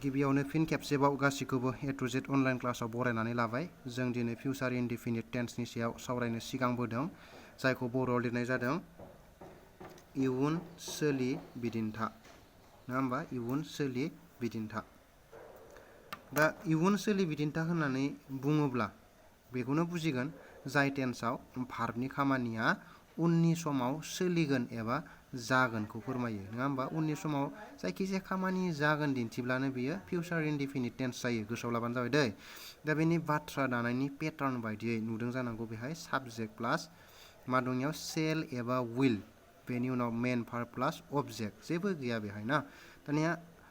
गिबियावनो फिन खेबसेबाव गासिखौबो AtoZed अनलाइन क्लासाव बरायनानै लाबाय। जों दिनै फिउचार इनडेफिनिट टेन्सनि सायाव सावरायनो सिगांबोदों, जायखौ बर'आव लिरनाय जादों इयुन सोलि बिदिन्था। नङा होमबा? इयुन सोलि बिदिन्था। दा इयुन सोलि बिदिन्था होननानै बुङोब्ला बेखौनो बुजिगोन जाय टेन्सआव भार्बनि खामानिया उननि समाव सोलिगोन एबा जागोनखौ फोरमायो। नङा होमबा? उननि समाव जायखिजाया खामानि जागोन दिन्थिब्लानो बेयो फिउचार इनडेफिनिट टेन्स जायो। गोसोआव लाबानो जाबाय दै। दा बेनि बाथ्रा दानायनि पेटार्न बायदियै नुदों जानांगौ बेहाय साबजेक्ट प्लास मा दं इयाव सेल एबा विल, बेनि उनाव मेन भार्ब प्लास अबजेक्ट, जेबो गैया बेहाय ना। दानिया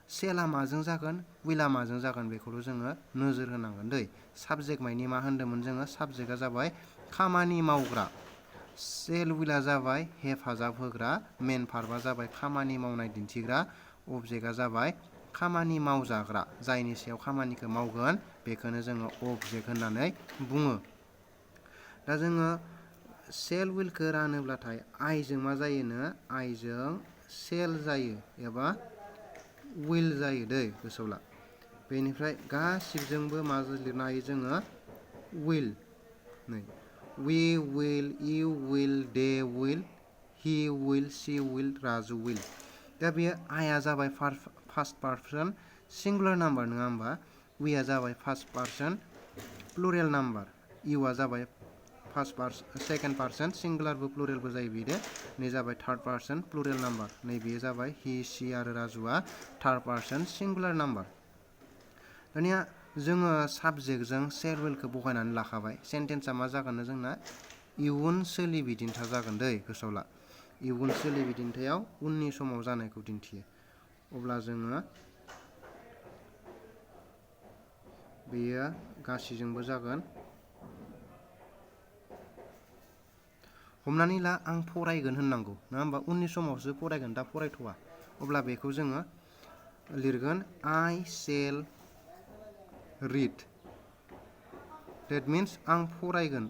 सेला माजों जागोन, विला माजों जागोन बेखौल' जोङो नोजोर होनांगोन दै। साबजेक्ट मानि मा होन्दोंमोन जोङो? साबजेक्टआ जाबाय खामानि मावग्रा, सेल विला जाबाय हेफाजाब होग्रा, मेन भार्बआ जाबाय खामानि मावनाय दिन्थिग्रा, अबजेक्टआ जाबाय खामानि मावजाग्रा, जायनि सायाव खामानिखौ मावगोन बेखौनो जोङो अबजेक्ट होननानै बुङो। दा जोङो सेल विलखौ रानोब्लाथाय आइजों मा जायोनो? आइजों सेल जायो एबा विल जायो दै, गोसोआव ला। बेनिफ्राय गासिबजोंबो मा लिरनो हायो जोङो? विल। नै we will, you will, they will, he will, she will, Raju will। दा बेयो आइआ जाबाय फार्स्ट पार्सन सिंगुलार नाम्बार, नङा होमबा? weआ जाबाय फार्स्ट पार्सन प्लुरेल नाम्बार, youआ जाबाय सेकेन्ड पार्सन सिंगुलारबो प्लुरेलबो जायो बेयो। नै जाबाय थार्ड पार्सन प्लुरेल नाम्बार, नै बेयो जाबाय he, she आरो राजुआ थार्ड पार्सन सिंगुलार नाम्बार। दानिया जोङो साबजेक्टजों सेल विलखौ बहायनानै लाखाबाय। सेन्टेन्सआ मा जागोन जोंना? इयुन सोलि बिदिन्था जागोन दै, गोसोआव ला। इयुन सोलि बिदिन्थायाव उननि समाव जानायखौ दिन्थियो। अब्ला जोङो बेयो गासैजोंबो जागोन। हमनानै ला आं फरायगोन होननांगौ, नङा होमबा? उननि समावसो फरायगोन, दा फरायथ'वा। अब्ला बेखौ जोङो लिरगोन I shall read। That means आं फरायगोन।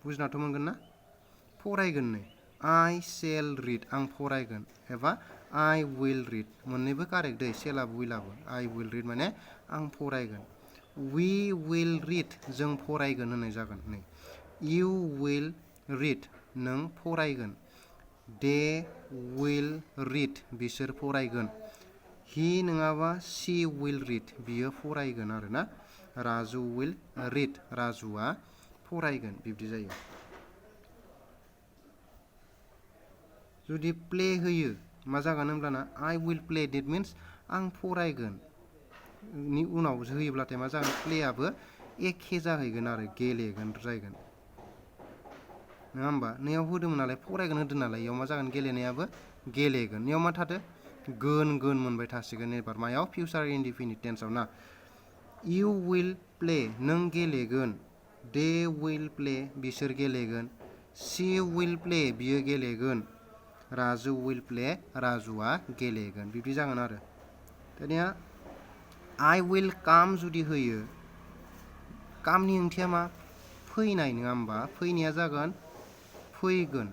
बुजिनाथ' मोनगोन ना? फरायगोन नै I shall read, आं फरायगोन, एबा I will read, मोननैबो कारेक्ट दै, सेलाबो विलाबो। I will read माने आं फरायगोन। We will read, जों फरायगोन होननाय जागोन नै। You will read, नों फरायगोन। They will read, बिसोर फरायगोन। He नङाबा she will read, बियो फरायगोन आरोना। राजु will read, राजुआ फरायगोन, बिब्दि जायो। जुदि प्ले होयो मा जागोन होमब्लाना? I will play, that means आं फरायगोन नि उनाव होयोब्लाथाय मा जागोन? प्लेआबो एखे जाहैगोन आरो गेलेगोन जाहैगोन, नङा होमबा? नैयाव होदोंमोन नालाय फरायगोन होदों नालाय, इयाव मा जागोन? गेलेनायाबो गेलेगोन। इयाव मा थादो? गोन मोनबाय थासिगोन एबार मायाव? फिउचार इनडेफिनिट टेन्सआव ना। You will play, नों गेलेगोन। They will play, बिसोर गेलेगोन। She will play, बियो गेलेगोन। राजु will play, राजुआ गेलेगोन, बिब्दि जागोन आरो। दानिया I will come जुदि होयो, कामनि ओंथिया मा? फैनाय, नङा होमबा? फैनाया जागोन फैगोन।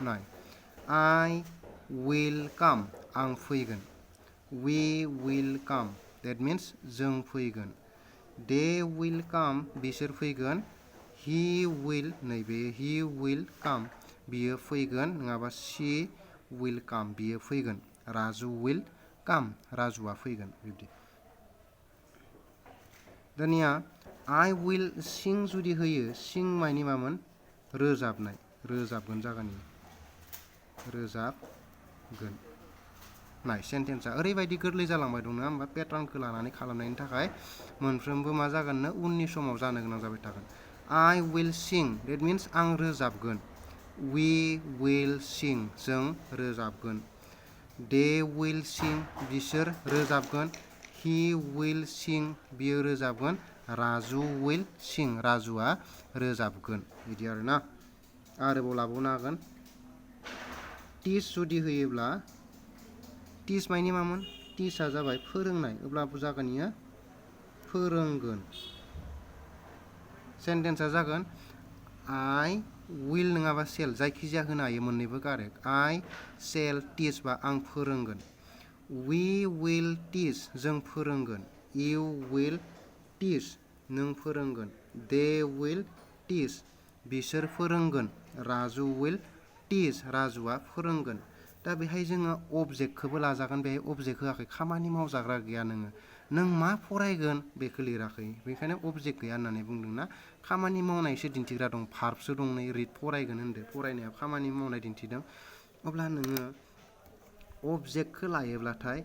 नाय I will come, आं फैगोन। We will come, that means जों फैगोन। They will come, बिसोर फैगोन। He will, नैबे he will come, बियो फैगोन, नङाबा she will come, बियो फैगोन। राजु will come, राजुआ फैगोन, बिब्दि। दानिया I will sing जुदि होयो, sing मानि मामोन? रोजाबनाय, रोजाबगोन जागोन, रोजाबगोन। नाय सेन्टेन्सआ ओरैबायदि गोरलै जालांबाय दं, नङा होमबा? पेटार्नखौ लानानै खालामनायनि थाखाय मोनफ्रोमबो मा जागोननो? उननि समाव जानो गोनां जाबाय थागोन। I will sing, that means आं रोजाबगोन। We will sing, जों रोजाबगोन। They will sing, बिसोर रोजाबगोन। He will sing, बियो रोजाबगोन। राजु will sing, राजुआ रोजाबगोन, बिदि आरोना। आरोबाव लाबावनो हागोन टिच जुदि होयोब्ला, टिच मानि मामोन? टिचआ जाबाय फोरोंनाय, अब्लाबो जागोन इयो फोरोंगोन। सेन्टेन्सआ जागोन I will नङाबा shall, जायखिजाया होनो हायो, मोननैबो कारेक्ट। I shall teach बा आं फोरोंगोन। we will teach जों फोरोंगोन, you will teach नों फोरोंगोन, they will teach बिसोर फोरोंगोन, राजु will teach राजुआ फोरोंगोन। दा बेहाय जोङो अबजेक्टखौबो लाजागोन, बेहाय अबजेक्ट होआखै, खामानि मावजाग्रा गैया, नों मा फरायगोन बेखौ लिराखै, बेखायनो अबजेक्ट गैया होननानै बुंदोंना। खामानि मावनायसो दिन्थिग्रा दं, भार्बसो दं नै, रिड फरायगोन होनदो, फरायनाया खामानि मावनाय दिन्थिदों। अब्ला नोङो अबजेक्टखौ लायोब्लाथाय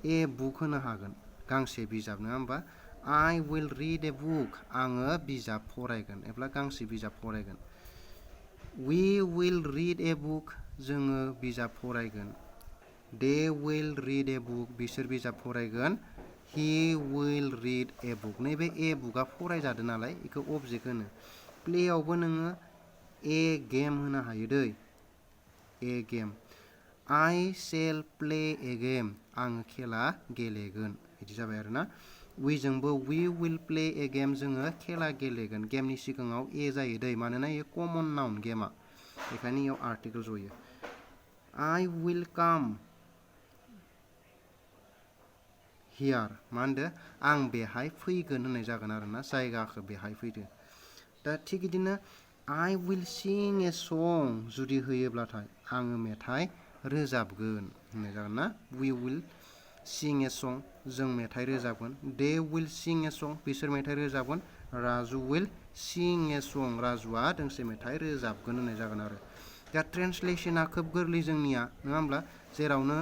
ए बुक होनो हागोन, गांसे बिजाब, नङा होमबा? I will read a book आङो बिजाब फरायगोन एबा गांसे बिजाब फरायगोन। We will read a book जोङो बिजाब फरायगोन। They will read a book बिसोर बिजाब फरायगोन। He will read a book नैबे ए बुकआ फरायजादों नालाय बेखौ अबजेक्ट होनो। प्लेयावबो नोङो ए गेम होनो हायो दै, ए game. I shall play a game आं खेला गेलेगोन, बिदि जाबाय आरोना। जोंबो we will play a game जोङो खेला गेलेगोन, गेमनि सिगाङाव ए जायो दै, मानोना ये कमन नाउन गेमा, बेखायनो इयाव आर्टिकल जयो। I will come here मा होनदो, आं बेहाय फैगोन होननाय जागोन आरोना, जायगाखौ बेहाय फैदो। दा थिग बिदिनो I will sing a song जुदि होयोब्लाथाय आङो मेथाइ रोजाबगोन होननाय जागोन ना। We will sing a song जों मेथाइ रोजाबगोन। They will sing a song बिसोर मेथाइ रोजाबगोन। Raju will sing a song राजुआ दोंसे मेथाइ रोजाबगोन होननाय जागोन आरो। दा ट्रेन्सलेसना खोब गोरलै जोंनिया, नङा होमब्ला? जेरावनो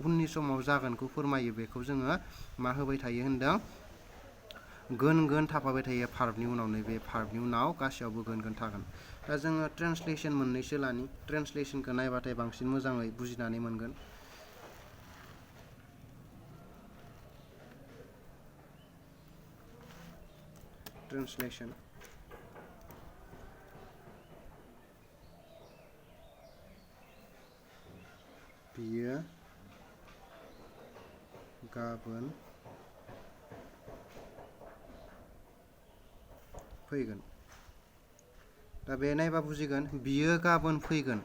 उननि समाव जागोनखौ फोरमायो बेखौ जोङो मा होबाय थायो होनदों, गोन थाफाबाय थायो भार्बनि उनाव, नैबे भार्बनि उनाव गासैयावबो गोन थागोन। दा जोङो ट्रेन्सलेसन मोननैसो लानि, ट्रेन्सलेसनखौ नायबाथाय बांसिन मोजाङै बुजिनानै मोनगोन। ट्रेन्सलेसन बियो गाबोन फैगोन। दा बे नायबा बुजिगोन, बियो गाबोन फैगोन।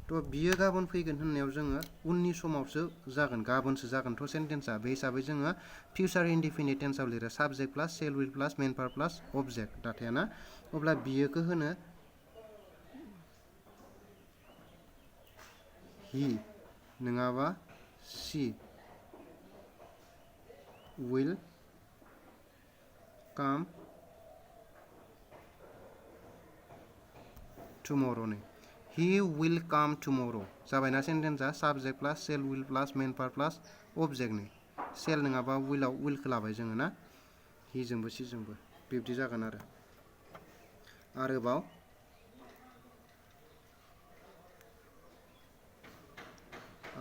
थ' बियो गाबोन फैगोन होननायाव जोङो उननि समावसो जागोन, गाबोनसो जागोनथ' सेन्टेन्सआ, बे हिसाबै जोङो फिउचार इनडिफिनिट टेन्सआव लिरो, subject plus shall will plus main verb plus object डाटाया ना। अब्ला बियोखौ होनो हि नङाबा सी will come tomorrow नै, he will come tomorrow जाबायना सेन्टेन्सआ, subject plus shall will plus main verb plus object नै, सेल नङाबा विलआव विलखौ लाबाय जोङो ना, हिजोंबो सिजोंबो बिब्दि जागोन आरो। आरोबाव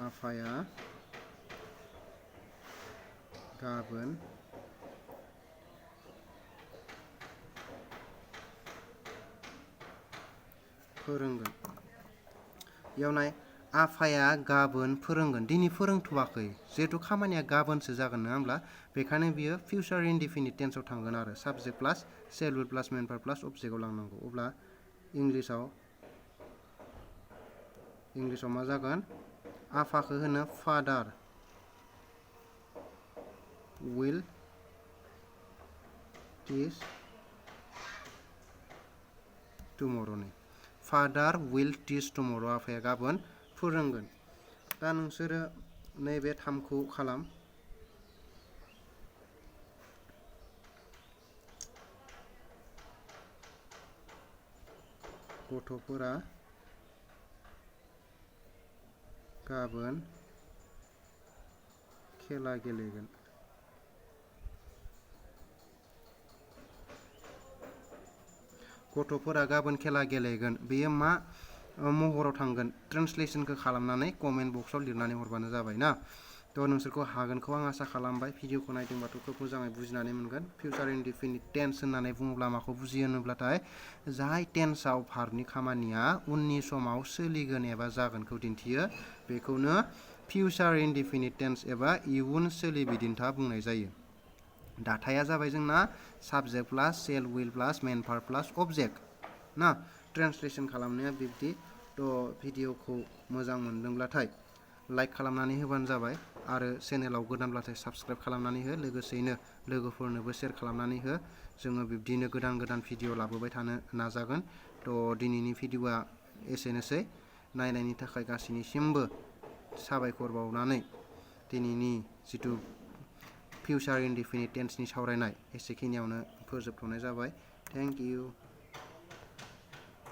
आफाया गाबोन फोरोंगोन। बेयाव नाय, आफाया गाबोन फोरोंगोन, दिनै फोरोंथ'वाखै, जिहेथु खामानिया गाबोनसो जागोन, नङा होमब्ला? बेखायनो बियो फिउचार इनडिफिनिट टेन्सआव थांगोन आरो, subject plus shall will plus main verb plus अबजेक्टआव लांनांगौ। अब्ला इंलिसाव मा जागोन, आफाखौ होनो फादार will teach tomorrow नै, फादार will teach tomorrow आफाया गाबोन फोरोंगोन। दा नोंसोरो नैबे थामखौ खालाम, गथ'फोरा गाबोन खेला गेलेगोन। गथ'फोरा गाबोन खेला गेलेगोन, बेयो मा महराव थांगोन, ट्रेन्सलेसनखौ खालामनानै कमेन्ट बक्सआव लिरनानै हरबानो जाबाय ना। थ' नोंसोरखौ हागोनखौ आं आसा खालामबाय, भिडिअखौ नायदोंबाथ' खोब मोजाङै बुजिनानै मोनगोन। फिउचार इनडिफिनिट टेन्स होननानै बुङोब्ला माखौ बुजियो होनोब्लाथाय, जाय टेन्सआव भार्बनि खामानिया उननि समाव सोलिगोन एबा जागोनखौ दिन्थियो, बेखौनो फिउचार इनडिफिनिट टेन्स एबा इयुन सोलि बिदिन्था बुंनाय जायो। डाटाया जाबाय जोंना subject plus shall will plus main verb plus object ना। ट्रेन्सलेसन खालामनाया बिब्दि। थ' भिडिअखौ मोजां मोनदोंब्लाथाय लाइक खालामनानै होबानो जाबाय आरो चेनेलाव गोदानब्लाथाय साबस्क्राइब खालामनानै हो लोगोसेयैनो लोगोफोरनोबो शेयार खालामनानै हो जोङो बिब्दिनो गोदान गोदान भिडिअ लाबोबाय थानो नाजागोन दिनैनि भिडिअआ एसेनोसै नायनायनि थाखाय गासैनिसिमबो साबायखर बावनानै दिनैनि जिथु फिउचार इनडेफिनिट टेन्सनि सावरायनाय एसेखिनियावनो फोजोबथ'नाय जाबाय थेंक इउ